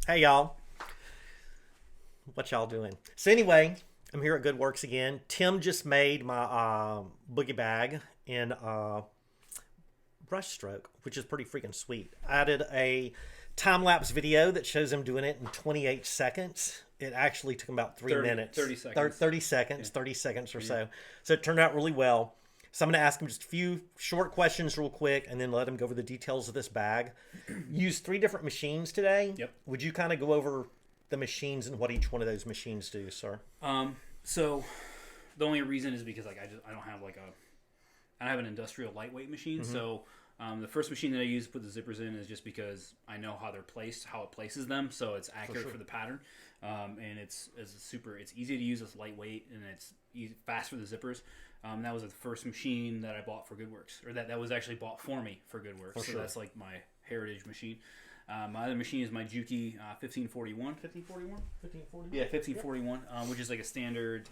Hey y'all, what y'all doing? So anyway, I'm here at Goodwerks again. Tim just made my boogie bag in brushstroke, which is pretty freaking sweet. I added a time-lapse video that shows him doing it in 28 seconds. It actually took him about 3 minutes. 30 seconds. 30 seconds, yeah. 30 seconds or so. So it turned out really well. So I'm going to ask him just a few short questions real quick and then let him go over the details of this bag. Use 3 different machines today. Yep. Would you kind of go over the machines and what each one of those machines do, sir? So the only reason is because I don't have an industrial lightweight machine. Mm-hmm. So the first machine that I use to put the zippers in is just because I know how they're placed, how it places them, so it's accurate for the pattern. And it's easy to use, it's lightweight, and it's fast for the zippers. That was the first machine that I bought for Goodwerks, or that was actually bought for me for Goodwerks. So that's like my heritage machine. My other machine is my Juki 1541. 1541? 1541? Yeah, 1541, which is like a standard...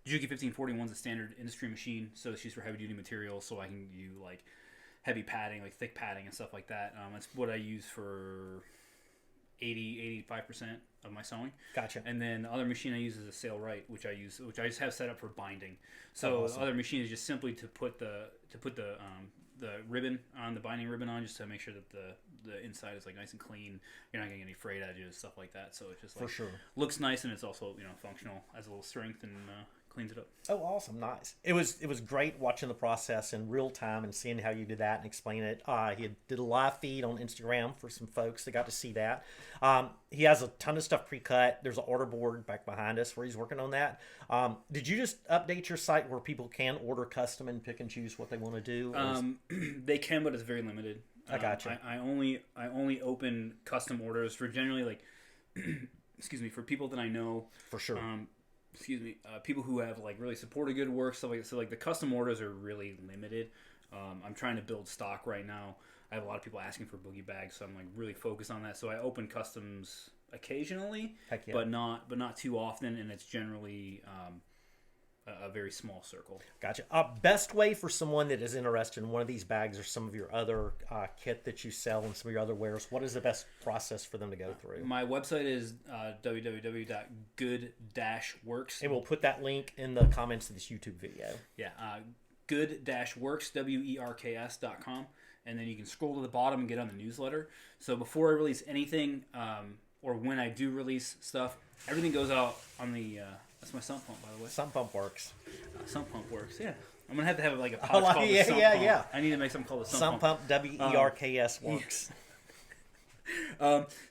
Juki 1541 is a standard industry machine, so it's used for heavy-duty materials, so I can do like heavy padding, like thick padding and stuff like that. That's what I use for 85% of my sewing. Gotcha. And then the other machine I use is a Sailrite, which I just have set up for binding. So the other machine is just simply to put the ribbon on, the binding ribbon on, just to make sure that the inside is like nice and clean. You're not getting any frayed edges, stuff like that. So it just like looks nice, and it's also functional, as a little strength, and cleans it up. Oh, awesome. Nice. It was great watching the process in real time and seeing how you did that and explain it. He did a live feed on Instagram for some folks that got to see that. He has a ton of stuff pre-cut. There's an order board back behind us where he's working on that. Did you just update your site where people can order custom and pick and choose what they want to do? They can, but it's very limited. I gotcha. I only open custom orders for generally like excuse me, for people that I know. For sure. People who have like really supported Goodwerks, stuff like that. So like the custom orders are really limited. I'm trying to build stock right now. I have a lot of people asking for boogie bags, so I'm like really focused on that. So I open customs occasionally, Heck yeah. but not too often, and it's generally a very small circle. Gotcha. Best way for someone that is interested in one of these bags or some of your other kit that you sell and some of your other wares, what is the best process for them to go through? My website is www.good-works. And we'll put that link in the comments of this YouTube video. Yeah, good-works, WERKS.com. And then you can scroll to the bottom and get on the newsletter. So before I release anything, or when I do release stuff, everything goes out on the... that's my sump pump, by the way. Sump pump works. Sump pump works, yeah. I'm going to have like a pouch called the sump pump. Yeah. I need to make something called the sump pump. Sump pump, WERKS works.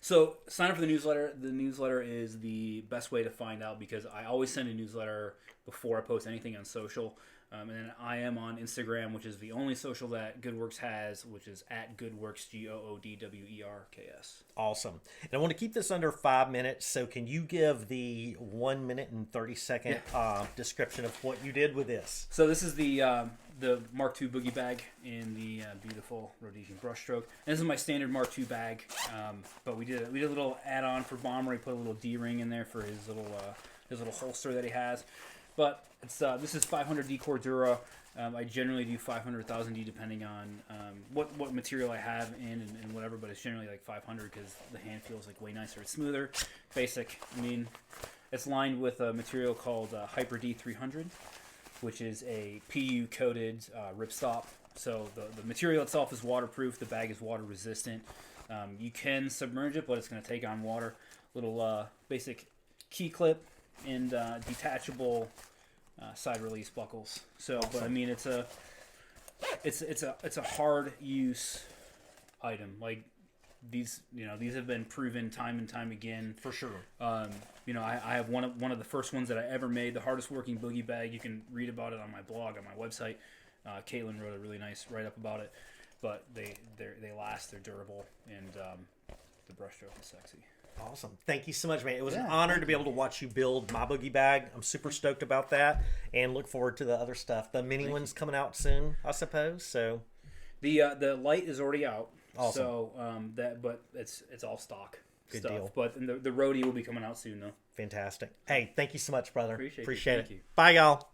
So sign up for the newsletter. The newsletter is the best way to find out, because I always send a newsletter before I post anything on social. And then I am on Instagram, which is the only social that Goodwerks has, which is at Goodwerks, GOODWERKS. Awesome. And I want to keep this under 5 minutes, so can you give the 1 minute and 30-second description of what you did with this? So this is the Mark II boogie bag in the beautiful Rhodesian brushstroke. And this is my standard Mark II bag, but we did a little add-on for Bomber. We put a little D-ring in there for his little holster that he has. But this is 500D Cordura. I generally do 500,000D depending on what material I have in and whatever, but it's generally like 500 because the hand feels like way nicer. It's smoother, basic. I mean, it's lined with a material called Hyper D300, which is a PU coated ripstop. So the material itself is waterproof. The bag is water resistant. You can submerge it, but it's going to take on water. Little basic key clip and detachable side release buckles. So, awesome. But I mean, it's a hard use item. Like these have been proven time and time again. For sure. I have one of the first ones that I ever made, the hardest working boogie bag. You can read about it on my blog, on my website. Caitlin wrote a really nice write up about it. But they last, they're durable, and the brushstroke is sexy. Awesome. Thank you so much, man. It was an honor to be able to watch you build my boogie bag. I'm super stoked about that and look forward to the other stuff. The mini one's coming out soon, I suppose. So the light is already out. Awesome. So but it's all stock. Good stuff. deal. But the roadie will be coming out soon though. Fantastic. Hey, thank you so much, brother. Appreciate it. Thank you. Bye, y'all.